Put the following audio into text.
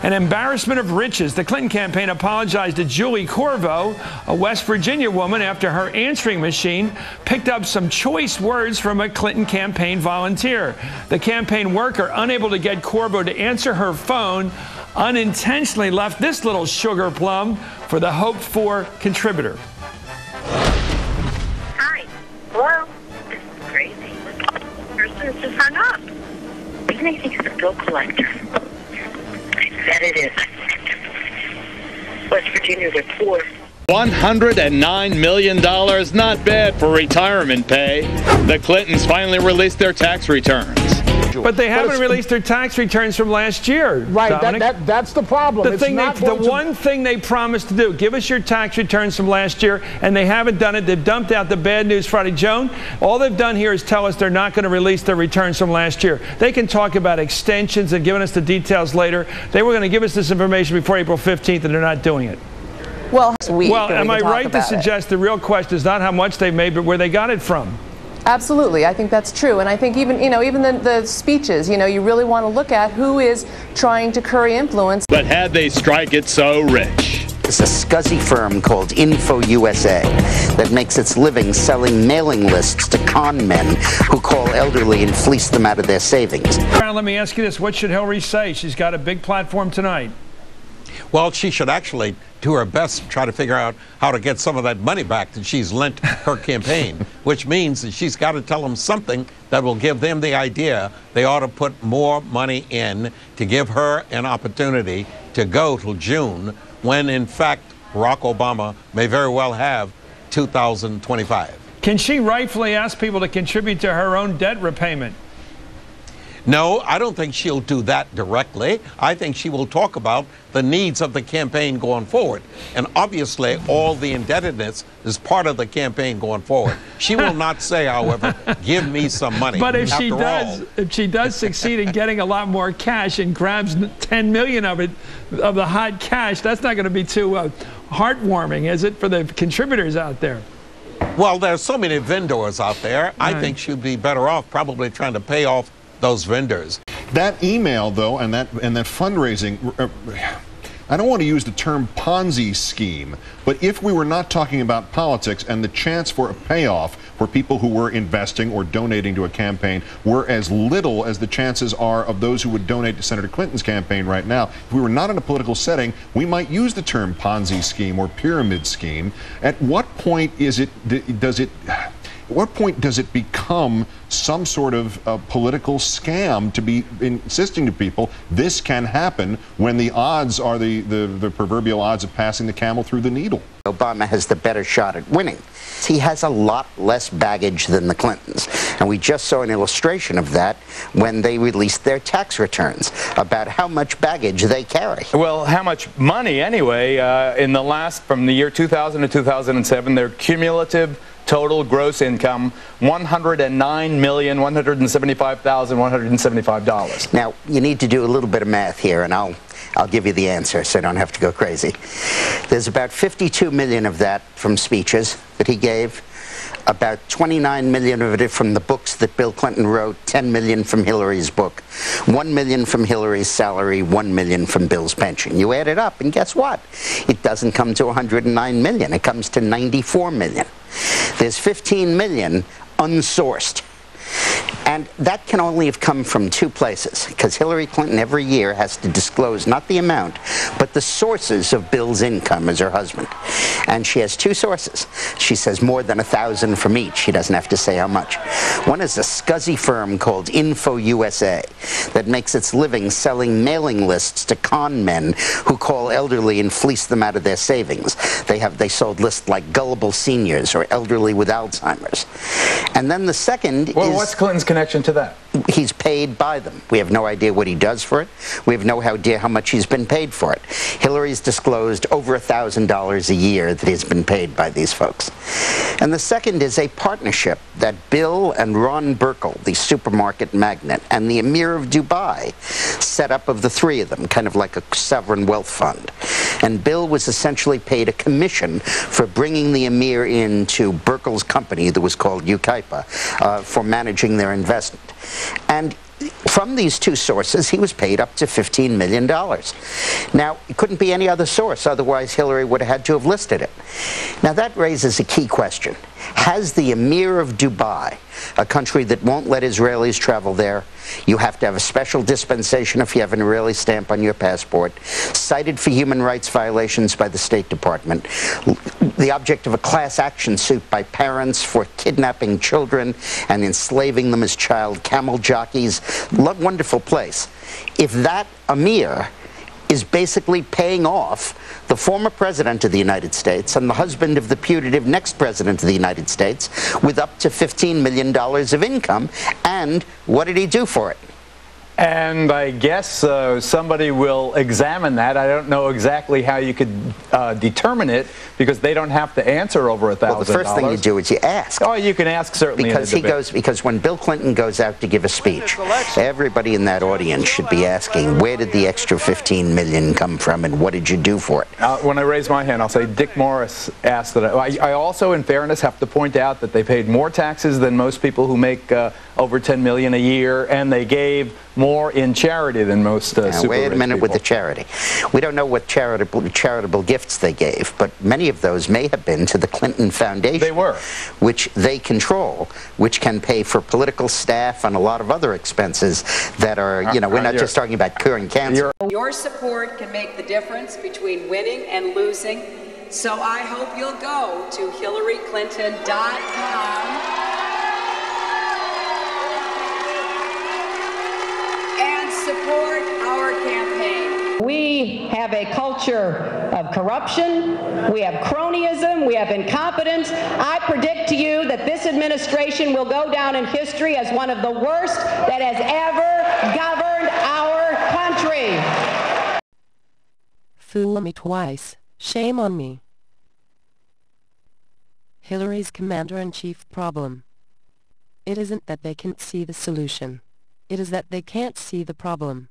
An embarrassment of riches. The Clinton campaign apologized to Julie Corvo, a West Virginia woman, after her answering machine picked up some choice words from a Clinton campaign volunteer. The campaign worker, unable to get Corvo to answer her phone, unintentionally left this little sugar plum for the hoped-for contributor. Hi. Hello. This is crazy. The person just hung up. Even I think it's a bill collector. I bet it is. West Virginia, they're poor. $109 million, not bad for retirement pay. The Clintons finally released their tax returns. But they haven't released their tax returns from last year. Right, that's the problem. The one thing they promised to do, give us your tax returns from last year, and they haven't done it. They've dumped out the bad news Friday. Joan, all they've done here is tell us they're not going to release their returns from last year. They can talk about extensions and giving us the details later. They were going to give us this information before April 15th, and they're not doing it. Well, am I right to suggest the real question is not how much they made, but where they got it from? Absolutely. I think that's true. And I think even the speeches, you really want to look at who is trying to curry influence. But had they strike it so rich? It's a scuzzy firm called Info USA that makes its living selling mailing lists to con men who call elderly and fleece them out of their savings. Let me ask you this. What should Hillary say? She's got a big platform tonight. Well, she should actually do her best to try to figure out how to get some of that money back that she's lent her campaign, which means that she's got to tell them something that will give them the idea they ought to put more money in to give her an opportunity to go till June, when, in fact, Barack Obama may very well have 2025. Can she rightfully ask people to contribute to her own debt repayment? No, I don't think she'll do that directly. I think she will talk about the needs of the campaign going forward. And obviously, all the indebtedness is part of the campaign going forward. She will not say, however, give me some money. But if she does succeed in getting a lot more cash and grabs 10 million of it, of the hot cash, that's not going to be too heartwarming, is it, for the contributors out there? Well, there's so many vendors out there. I think she'd be better off probably trying to pay off those vendors. That email, though, and that fundraising, I don't want to use the term Ponzi scheme, but if we were not talking about politics and the chance for a payoff for people who were investing or donating to a campaign were as little as the chances are of those who would donate to Senator Clinton's campaign right now, if we were not in a political setting, we might use the term Ponzi scheme or pyramid scheme. At what point does it become some sort of political scam to be insisting to people this can happen when the odds are the proverbial odds of passing the camel through the needle? Obama has the better shot at winning. He has a lot less baggage than the Clintons. And we just saw an illustration of that when they released their tax returns about how much baggage they carry. Well, how much money anyway, from the year 2000 to 2007, their cumulative total gross income, $109,175,175. Now, you need to do a little bit of math here, and I'll give you the answer so I don't have to go crazy. There's about 52 million of that from speeches that he gave, about 29 million of it from the books that Bill Clinton wrote, 10 million from Hillary's book, 1 million from Hillary's salary, 1 million from Bill's pension. You add it up, and guess what? It doesn't come to 109 million. It comes to 94 million. There's 15 million unsourced. And that can only have come from two places, because Hillary Clinton every year has to disclose not the amount, but the sources of Bill's income as her husband. And she has two sources. She says more than 1,000 from each. She doesn't have to say how much. One is a scuzzy firm called Info USA that makes its living selling mailing lists to con men who call elderly and fleece them out of their savings. They sold lists like gullible seniors or elderly with Alzheimer's. And then the second is... Well, what's Clinton's connection to that? He's paid by them. We have no idea what he does for it. We have no idea how much he's been paid for it. Hillary's disclosed over $1,000 a year that he's been paid by these folks. And the second is a partnership that Bill and Ron Burkle, the supermarket magnate, and the Emir of Dubai set up of the three of them, kind of like a sovereign wealth fund. And Bill was essentially paid a commission for bringing the Emir into Burkle's company that was called Ukaipa for managing their investment. And from these two sources, he was paid up to $15 million. Now, it couldn't be any other source, otherwise Hillary would have had to have listed it. Now, that raises a key question. Has the Emir of Dubai, a country that won't let Israelis travel there, you have to have a special dispensation if you have an Israeli stamp on your passport, cited for human rights violations by the State Department, the object of a class action suit by parents for kidnapping children and enslaving them as child camel jockeys. Wonderful place. If that Emir is basically paying off the former president of the United States and the husband of the putative next president of the United States with up to $15 million of income, and what did he do for it? And I guess somebody will examine that. I don't know exactly how you could determine it, because they don't have to answer over $1,000. Well, the first thing you do is you ask. Oh, you can ask certainly. Because when Bill Clinton goes out to give a speech, everybody in that audience should be asking, where did the extra $15 million come from, and what did you do for it? When I raise my hand, I'll say Dick Morris asked that. I also, in fairness, have to point out that they paid more taxes than most people who make over $10 million a year, and they gave more in charity than most super rich people. Wait a minute with the charity. We don't know what charitable gifts they gave, but many of those may have been to the Clinton Foundation. They were. Which they control, which can pay for political staff and a lot of other expenses that are, we're not just talking about curing cancer. Your support can make the difference between winning and losing, so I hope you'll go to HillaryClinton.com and support our campaign. We have a culture of corruption, we have cronyism, we have incompetence. I predict to you that this administration will go down in history as one of the worst that has ever governed our country. Fool me twice, shame on me. Hillary's commander-in-chief problem. It isn't that they can't see the solution. It is that they can't see the problem.